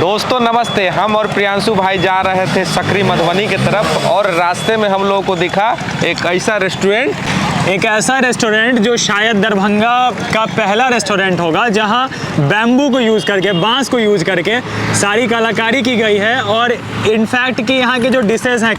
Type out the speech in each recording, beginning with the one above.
दोस्तों नमस्ते। हम और प्रियांशु भाई जा रहे थे सकरी मधुबनी की तरफ और रास्ते में हम लोगों को दिखा एक ऐसा रेस्टोरेंट जो शायद दरभंगा का पहला रेस्टोरेंट होगा जहां बैम्बू को यूज़ करके, बांस को यूज़ करके सारी कलाकारी की गई है। और इनफैक्ट कि यहाँ के जो डिशेस हैं,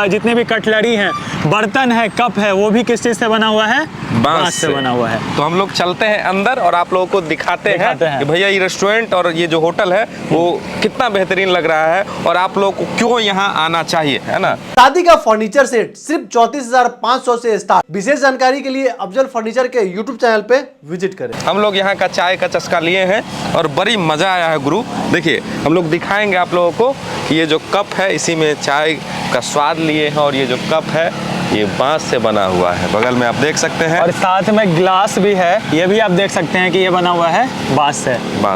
जितने भी कटलरी हैं, बर्तन है, कप है, वो भी किस चीज़ से बना हुआ है? बांस से बना हुआ है। तो हम लोग चलते हैं अंदर और आप लोगों को दिखाते हैं कि भैया ये रेस्टोरेंट और ये जो होटल है वो कितना बेहतरीन लग रहा है और आप लोगों को क्यों यहाँ आना चाहिए, है ना। शादी का फर्नीचर सेट सिर्फ 34,500 से स्टार्ट। विशेष जानकारी के लिए अफजल फर्नीचर के यूट्यूब चैनल पे विजिट करें। हम लोग यहाँ का चाय का चस्का लिए हैं और बड़ी मजा आया है गुरु। देखिए हम लोग दिखाएंगे आप लोगों को कि ये जो कप है इसी में चाय का स्वाद लिए हैं और ये जो कप है ये बांस से बना हुआ है, बगल में आप देख सकते हैं। और साथ में ग्लास भी है, ये भी आप देख सकते हैं कि ये बना हुआ है बांस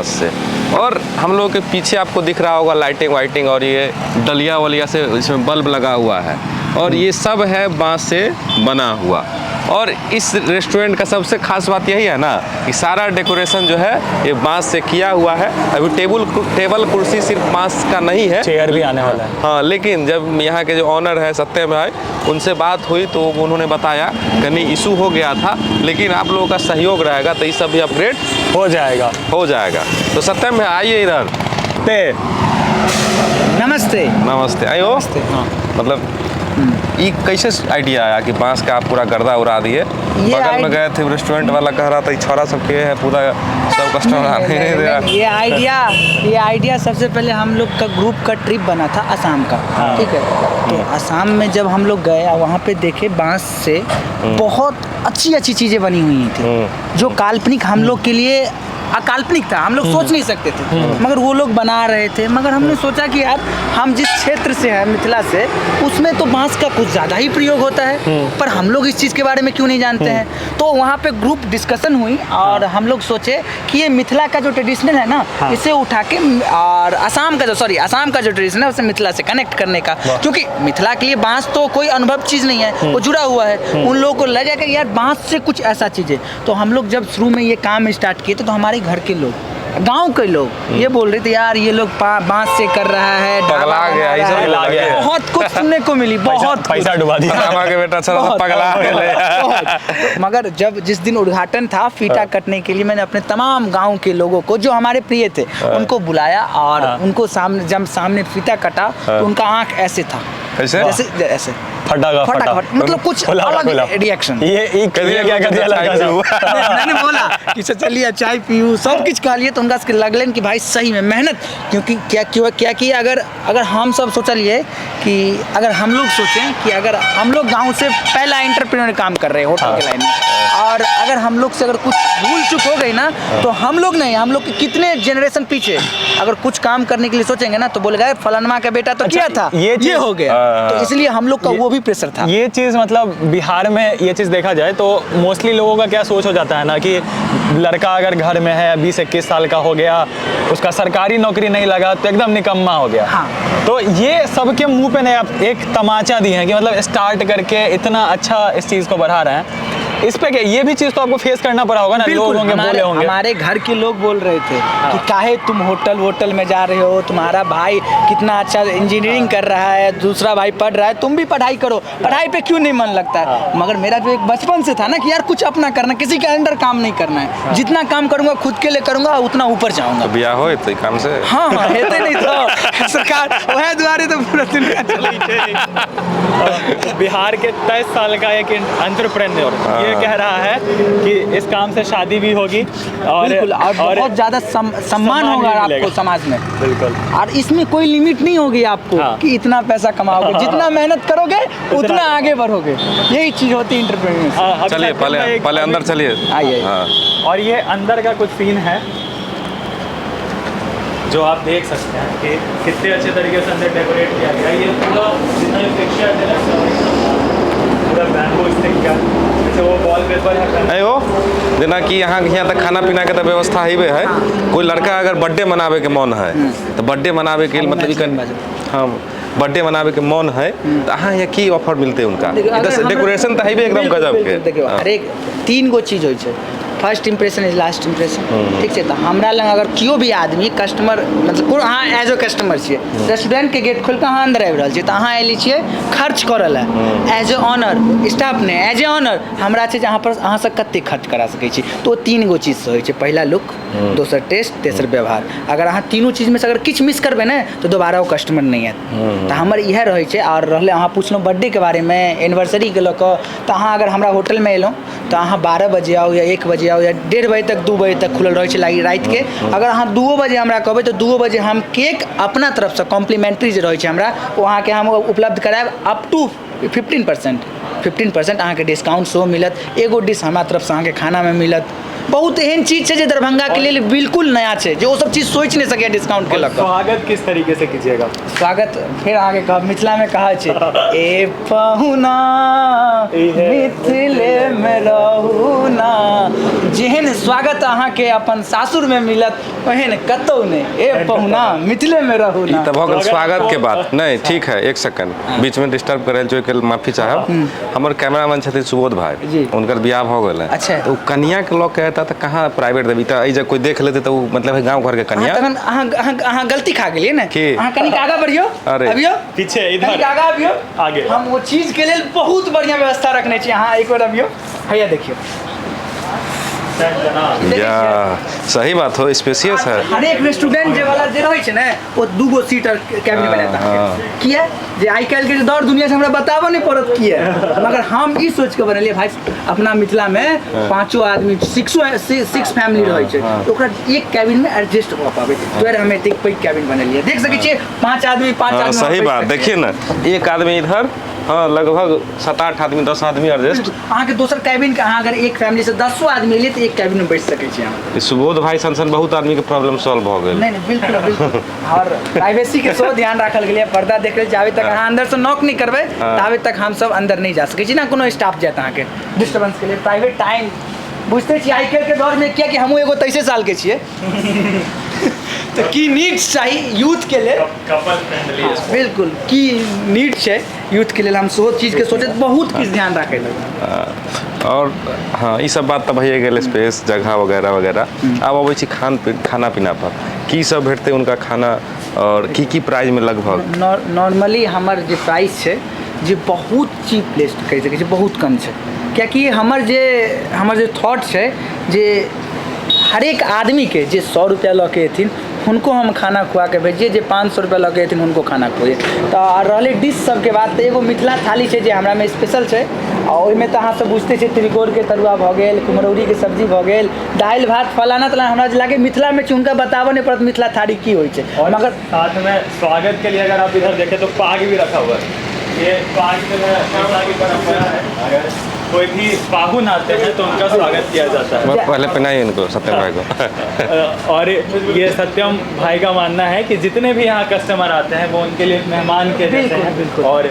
से। और हम लोग के पीछे आपको दिख रहा होगा लाइटिंग वाइटिंग और ये डलिया वलिया से इसमें बल्ब लगा हुआ है और ये सब है बांस से बना हुआ। और इस रेस्टोरेंट का सबसे खास बात यही है ना कि सारा डेकोरेशन जो है ये बांस से किया हुआ है। अभी टेबल कुर्सी सिर्फ बांस का नहीं है, चेयर भी आने वाला है। हाँ, लेकिन जब यहाँ के जो ऑनर है सत्यम भाई, उनसे बात हुई तो उन्होंने बताया कहीं इशू हो गया था, लेकिन आप लोगों का सहयोग रहेगा तो ये सब भी अपग्रेड हो जाएगा। तो सत्यम भाई आइए इधर। नमस्ते आइयो। हाँ। मतलब ये कैसे आइडिया आया कि बांस का आप पूरा गर्दा उड़ा दिए? बगल में गए थे, रेस्टोरेंट वाला कह रहा था छोरा सब के है पूरा, सब कस्टमर आने नहीं दिया। ये आइडिया सबसे पहले हम लोग का ग्रुप का ट्रिप बना था असम का। ठीक है, तो असम में जब हम लोग गए वहाँ पे देखे बांस से बहुत अच्छी चीज़ें बनी हुई थी जो काल्पनिक हम लोग के लिए अकाल्पनिक था, हम लोग सोच नहीं सकते थे, मगर वो लोग बना रहे थे। मगर हमने सोचा कि यार हम जिस क्षेत्र से हैं, मिथिला से, उसमें तो बांस का कुछ ज़्यादा ही प्रयोग होता है, पर हम लोग इस चीज़ के बारे में क्यों नहीं जानते हैं। तो वहाँ पे ग्रुप डिस्कशन हुई और हम लोग सोचे कि ये मिथिला का जो ट्रेडिशनल है ना, इसे उठा के और असम का जो ट्रेडिशन है उसे मिथिला से कनेक्ट करने का, क्योंकि मिथिला के लिए बांस तो कोई अनुभव चीज़ नहीं है, वो जुड़ा हुआ है। उन लोगों को लगा कि यार बांस से कुछ ऐसा चीज़ है। तो हम लोग जब शुरू में ये काम स्टार्ट किए तो हमारे घर के लोग, गांव के लोग ये बोल रहे थे यार ये लोग बांस से कर रहा है, पगला गया, बहुत कुछ सुनने को मिली, बहुत पैसा डुबा दिया के बेटा पगला गया। मगर जब जिस दिन उद्घाटन था फीता कटने के लिए, मैंने अपने तमाम गांव के लोगों को जो हमारे प्रिय थे उनको बुलाया और उनको जब सामने फीता कटा तो उनका आंख ऐसे था, ऐसे फटा मतलब कुछ अलग रिएक्शन। ये क्या कर दिया मैंने बोला कि चलिए चाय पीऊँ, सब कुछ खा लिए, तो उनका लगलन कि भाई सही में मेहनत, क्योंकि क्या किया, अगर हम सब सोच लिए कि अगर हम लोग सोचें कि अगर हम लोग गांव से पहला एंटरप्रेन्योर काम कर रहे हैं होटल के लाइन में, और अगर हम लोग से अगर कुछ भूल चूक हो गई ना तो हम लोग के कितने जनरेशन पीछे अगर कुछ काम करने के लिए सोचेंगे ना तो बोलेगा फलानमा का बेटा तो किया था, ये हो गया। तो इसलिए हम लोग का वो भी प्रेशर था। ये चीज़ मतलब बिहार में ये चीज़ देखा जाए तो मोस्टली लोगों का क्या सोच हो जाता है ना कि लड़का अगर घर में है 20-21 साल का हो गया, उसका सरकारी नौकरी नहीं लगा तो एकदम निकम्मा हो गया। हाँ। तो ये सबके मुंह पे नहीं एक तमाचा दी है कि मतलब स्टार्ट करके इतना अच्छा इस चीज़ को बढ़ा रहे हैं। इस पे क्या ये भी चीज़ तो आपको फेस करना पड़ा होगा ना, लोग होंगे बोले होंगे। हमारे घर के लोग बोल रहे थे कि काहे तुम होटल में जा रहे हो, तुम्हारा भाई कितना अच्छा इंजीनियरिंग कर रहा है, दूसरा भाई पढ़ रहा है, तुम भी पढ़ाई करो, पढ़ाई पे क्यों नहीं मन लगता है। मगर मेरा जो एक बचपन से था ना कि यार कुछ अपना करना, किसी के अंडर काम नहीं करना है, जितना काम करूंगा खुद के लिए करूंगा उतना ऊपर जाऊंगा। तो ब्याह हो तो काम से हाँ हेते नहीं तो सरकार वह द्वारे तो पूरा दुनिया बिहार के 23 साल का एक एंटरप्रेन्योर ये कह रहा है कि इस काम से शादी भी होगी और बहुत ज्यादा सम्मान होगा आपको समाज में। बिल्कुल। और इसमें कोई लिमिट नहीं होगी आपको कि इतना पैसा कमाओगे, जितना मेहनत करोगे उतना आगे बढ़ोगे, यही चीज होती है एंटरप्रेन्योरशिप। चलिए पहले अंदर चलिए, आइए। और ये अंदर का कुछ सीन है जो आप देख सकते हैं कि कितने अच्छे तरीके से अंदर डेकोरेट किया गया। ये पूरा जितना भी फिक्सचर है पूरा बैम्बू स्टिक का, जैसे वो वॉलपेपर है। अयो जना कि यहाँ तक खाना पीना के तो व्यवस्था ही है। कोई लड़का अगर बर्थडे मनावे के मन है तो बर्थडे मनावे के मतलब हाँ बर्थडे मनावे के मन है तो अहाँ यहाँ की ऑफर मिलते हैं उनका? डेकोरेशन तो है भी एकदम गजब के। देखियो हर एक 3 गो चीज होय छै, first impression is last impression, ठीक है। तो हमरा लग अगर क्यों भी आदमी कस्टमर मतलब अहाँ एज अ कस्टमर छियै, रेस्टोरेंट के गेट खोल के अहाँ अंदर आबि रहल छियै, तऽ अहाँ एली छियै खर्च करऽ लए एज ए ऑनर, स्टाफ ने एज ए ऑनर हमरा छै जे अहाँ पर अहाँ से कते खर्च करा सकै छी। तो 3 गो चीज से होइ छै, पहिला लुक, दोसर टेस्ट, तेसर व्यवहार। अगर अहाँ तीनों चीज में से अगर किछु मिस करबै ने तो दोबारा वो कस्टमर नहीं आयत। तो हमर इएह रहै छै। और रहलै अहाँ पुछलहुँ बर्थडे के बारे में, एनिवर्सरी के लऽ कऽ, तऽ अहाँ अगर हमरा होटल में एलहुँ तो अहाँ 12 बजे आओ या 1 बजे आओ या 1:30 बजे तक 2 बजे तक खुलल रहै छै राति के। अगर अहाँ 2 बजे हमरा कहबै तो 2 बजे हम केक अपना तरफ से कॉम्प्लीमेंट्री जे रहै छै हमरा वो अहाँके हम उपलब्ध करायब अप टू 15% अहाँके डिस्काउंट सेहो मिलत। एगो डिश हमरा तरफ से अहाँके खाना में मिलत। बहुत एहन चीज छै जे दरभंगा के लिए बिल्कुल नया छै, जो वो सब चीज सोच नहीं सके डिस्काउंट के लऽ कऽ। स्वागत किस तरीके से कीजिएगा? स्वागत फिर आगे कह मिथिला में कहा छै ए पहुना मिथिले में रहूना, जेहन स्वागत अहाँ के अपन सासुर में मिलत ओहन कतौ नहीं। ए पहुना मिथिले में रहूना। तब हो स्वागत के बात नहीं ठीक है। 1 सेकंड बीच में डिस्टर्ब करे जो के माफी चाहब। हमर कैमरामैन छथिन सुबोध भाई, उनकर बियाह भ गेल है। अच्छा। तो कन्या के लोग कहता तो कहाँ प्राइवेट देवी, तो ऐ जब कोई देख लेते तो मतलब गांव घर के कन्या। अहाँ गलती खा गेलिए ना। अहाँ कनिक आगा बढ़ियो। अरे अबियो पीछे इधर कनिक आगा अबियो आगे। हम वो चीज के लिए बहुत बढ़िया व्यवस्था रखने छी। अहाँ एक बार अबियो, हैया देखियो। या सही बात हो, स्पेसियस है। हर एक रेस्टोरेंट जे वाला जे रहै छै ने वो 2 गो सीटर कैबिन बनाता है। किया जे आइ काल्हि के दौर दुनिया से हमरा बताबो नहीं पड़त किया, मगर हम ई सोच के बनलिए भाई अपना मिथिला में 5 आदमी 6 फैमिली रहै छै तो ओकरा एक कैबिन में एडजस्ट हो पाबे, तो हम एते पैघ कैबिन बनलिए। देख सकै छियै 5 आदमी सही बात। देखिए ना एक आदमी इधर, हाँ लगभग 7-8 आदमी 10 आदमी एडजस्ट। अहाँ के दोसर कैबिन के अहाँ अगर एक फैमिली से 10 आदमी एलिए तो एक कैबिन में बैठ सकै छी अहाँ। सुबोध भाई सन बहुत आदमी के प्रॉब्लम सॉल्व हो गए। नहीं बिल्कुल बिल्कुल। और प्राइवेसी के सेहो ध्यान राखल गेलै, पर्दा देख लेल जाबे तक अहाँ अंदर से नॉक नहीं करबै ताबे तक हम सब अंदर नहीं जा सकै छी ना। कोनो स्टाफ जात अहाँ के डिस्टर्बेंस के लिए प्राइवेट टाइम बुझते छी। आइ काल्हि के दौर में किया कि हमहूँ एगो 23 साल के छियै तो की नीड्स चाहिए यूथ के लिए, कपल फ्रेंडली बिल्कुल की नीड छै यूथ के लिए, हम सेहो चीज के सोचे बहुत किछु ध्यान रखे लगे। और हाँ ये सब बात तो भैया गेल, स्पेस जगह वगैरह वगैरह। अब अबै छी खाना पीना पर की सब भेटते उनका खाना और की प्राइस में लगभग? नॉर्मली हमर जे प्राइस छै जे बहुत चीप प्लेस कहि सकै छी, बहुत कम छै। कियाकि हमर जे थॉट छै जे हर एक आदमी के जे 100 रुपया लऽ के एथिन उनको हम खाना खुआ के भेजिए, जे 500 रुपया लऽ के एथिन उनको खाना खुए। तो रहलै डिश सब के बात, तो एगो मिथिला थाली छै जे हमरा में स्पेशल छै। और ओहिमे तो अहाँ सब बुझते छियै तिलकोर के तरुआ भऽ गेल, कुम्हरौरी के सब्जी भऽ गेल, दालि भात फलाना तलाना। हमरा जे लागे मिथिला में हुनका बताबऽ नहीं पड़त मिथिला थाली की होइ छै। मगर साथ में स्वागत के लिए अगर आप इधर देखें तो पाग भी रखा हुआ है। ये पाग जो है की परंपरा है, अगर कोई भी पाहुन आते हैं तो उनका स्वागत किया जाता है। पहले पहनाइए इनको सत्यम भाई को। और ये सत्यम भाई का मानना है कि जितने भी यहाँ कस्टमर आते हैं वो उनके लिए मेहमान के जैसे हैं और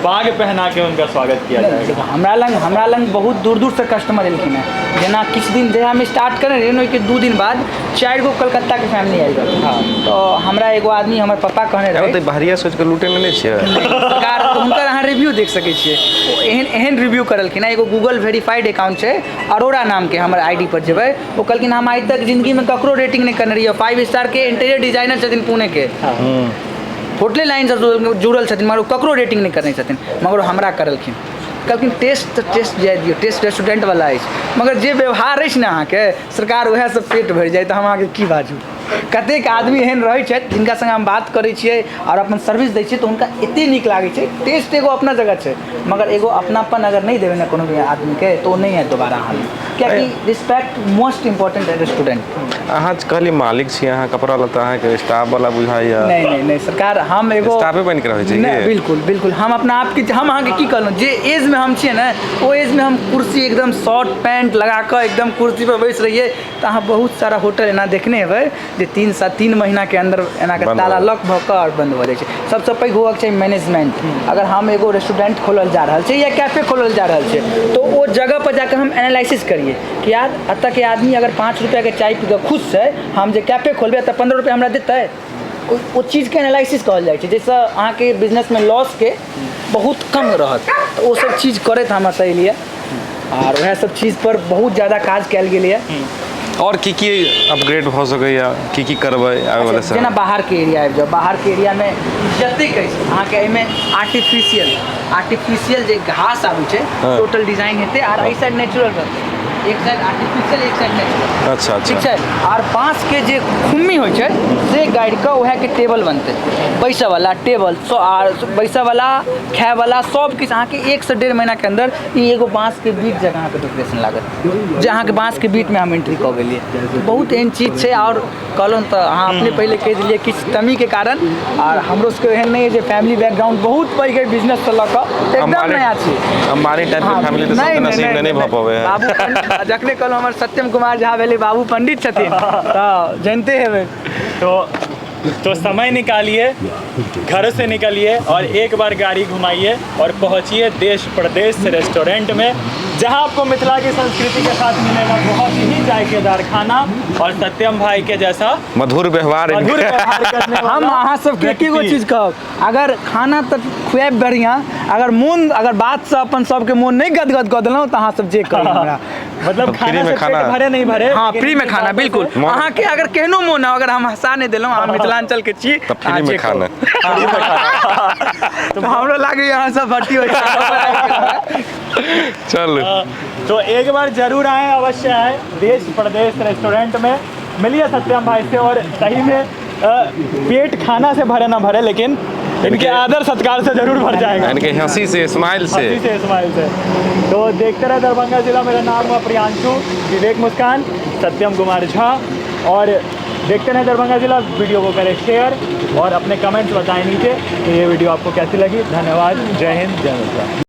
पाग पहना के उनका स्वागत किया जाएगा। हमरा लंग बहुत दूर दूर से कस्टमर एलखिन है। जेना किछु दिन जहिया हम स्टार्ट करे रहियै ओहिके 2 दिन बाद 4 गो कलकत्ता के फैमिली आयल रहै। हाँ तो हमरा एगो आदमी हमर पापा कहने रहे तो बहरिया सोच के लूटे नहीं छियै। हुनकर अहाँ रिव्यू देख सकै छियै, एहन रिव्यू करलखिन। एगो गूगल वेरीफाइड अकाउंट छै अरोरा नाम के, हमर आईडी पर जेबै वो कहलखिन हम आज तक जिंदगी में ककरो रेटिंग नहीं करने रहियै। 5 स्टार के इंटीरियर डिजाइनर छथिन पुणे के, होटले लाइन से जुड़ल छथिन मगर ककरो रेटिंग नहीं करने छथिन, मगर हमरा करलखिन। कहलखिन टेस्ट जाय दियौ, टेस्ट रेस्टोरेंट वाला अछि, मगर जे व्यवहार अछि ने अहाँके सरकार वएह से पेट भरि जाए। तो हम अहाँके की बाजू। कतेक आदमी एहन रहै छथि जिनका संग हम बात करै छियै और अपन सर्विस दै छियै तो हुनका एते नीक लागै छै। टेस्ट एगो अपना जगह छै, मगर एगो अपनापन अगर नहीं देबै ना कोनो भी आदमी के तो नहीं है दोबारा अहाँ। कियाकि रिस्पेक्ट मोस्ट इम्पोर्टेंट है रेस्टोरेंट। अहाँ कहली मालिक छी, अहाँ कपड़ा लत्ता अहाँ के स्टाफ वाला बुझाइया? नहीं सरकार हम एगो स्टाफे बन के रहै छै। नहीं बिल्कुल हम अपना आप के हम अहाँ के की कहलहुँ जे एज में हम छियै ना ओ एज में हम कुर्सी एकदम शॉर्ट पैंट लगा कर एकदम कुर्सी पर बैस रहिए तो अहाँ बहुत सारा होटल एना देखने हेबै जे 3 महीना के अंदर एना के ताला लॉक भऽ कऽ और बंद भऽ जाइ छै। सबसे पैघ होबाक चाही मैनेजमेंट। अगर हम एगो रेस्टोरेंट खोलल जा रहल छै या कैफे खोलल जा रहल छै तो वो जगह पर जाकर हम एनालिसिस करिए कि यार एतऽ के आदमी अगर 5 रुपया के चाय पी कऽ खुश छै, हम जे कैफे खोलबै तऽ 15 रुपया हमरा देतै। वो चीज़ के एनालिसिस कहल जाइ छै जाहिसँ अहाँके बिजनेस में लॉस के बहुत कम रहत। तो वो सब चीज़ करैत हमरा सही लिए और वह सब चीज़ पर बहुत ज़्यादा काज कल गेल है। और की अपग्रेड हो सकैया की करबै आबै वाला जेना बाहर के एरिया आबि जाओ, बाहर के एरिया में जतेक अछि अहाँके एहिमे आर्टिफिशियल जे घास आबै छै टोटल डिजाइन हेतै और एहि साइड नेचुरल रहतै, एक साइड आर्टिफिशियल एक साइड नेचुरल। अच्छा ठीक छै। और बाँस के जे खुम्मी होइ छै से गाड़ि कऽ वएह के टेबल बनतै, बैसऽ वाला टेबल और बैसऽ वाला खाए वाला सब किछु अहाँके 1 से 1.5 महीना के अंदर ई एगो बाँस के बीच जगह अहाँके डेकोरेशन लागत, जे अहाँके बाँस के बीच में हम एंट्री कऽ गेलियै। बहुत एहन चीज छै और कहलहुँ तऽ अहाँ अपने पहले कहि देलियै किछु कमी के कारण, और हमरो सबके एहन नहीं है जे फैमिली बैकग्राउंड बहुत पैघ है बिजनेस से लऽ कऽ एकदम नया छी। हमारी टाइप के फैमिली तो सब नसीब नहीं भऽ पावे है। बाबू जखने कहलहुँ हमर सत्यम कुमार झा भेलै बाबू पंडित छथिन तऽ जानते हेबै। तो समय निकालिए, घर से निकलिए और एक बार गाड़ी घुमाइए और पहुंचिए देश प्रदेश रेस्टोरेंट में, जहां आपको मिथिला की संस्कृति के साथ मिलेगा बहुत ही जायकेदार खाना और सत्यम भाई के जैसा मधुर व्यवहार करने वाला। हम अहाँ सबके एकेगो चीज कहब, अगर खाना तऽ खुआब बढ़िया, अगर बात से अपन सबके मोन नहीं गदगद कऽ देलहुँ तऽ अहाँ सब जे करू हमरा, मतलब खाने से पेट भरे नहीं भरे, हाँ फ्री में खाना बिल्कुल। अहाँ के अगर केहनो मोन हो, अगर हम हंसा नहीं देलहुँ, अहाँ मिथिलांचल के छी तब फ्री में खाना तो हमरो लागे यहाँ सब भर्ती हो चल। तो एक बार जरूर आए, अवश्य आए देश प्रदेश रेस्टोरेंट में, मिलिए सत्यम भाई से और सही में पेट खाना से भरे ना भरे लेकिन इनके आदर सत्कार से जरूर भर जाएगा, इनके हंसी से स्माइल से। तो देखते रहे दरभंगा जिला। मेरा नाम है प्रियांशु, विवेक मुस्कान, सत्यम कुमार झा, और देखते रहे दरभंगा जिला। वीडियो को करें शेयर और अपने कमेंट्स बताएं नीचे कि ये वीडियो आपको कैसी लगी। धन्यवाद, जय हिंद, जय मिथिला।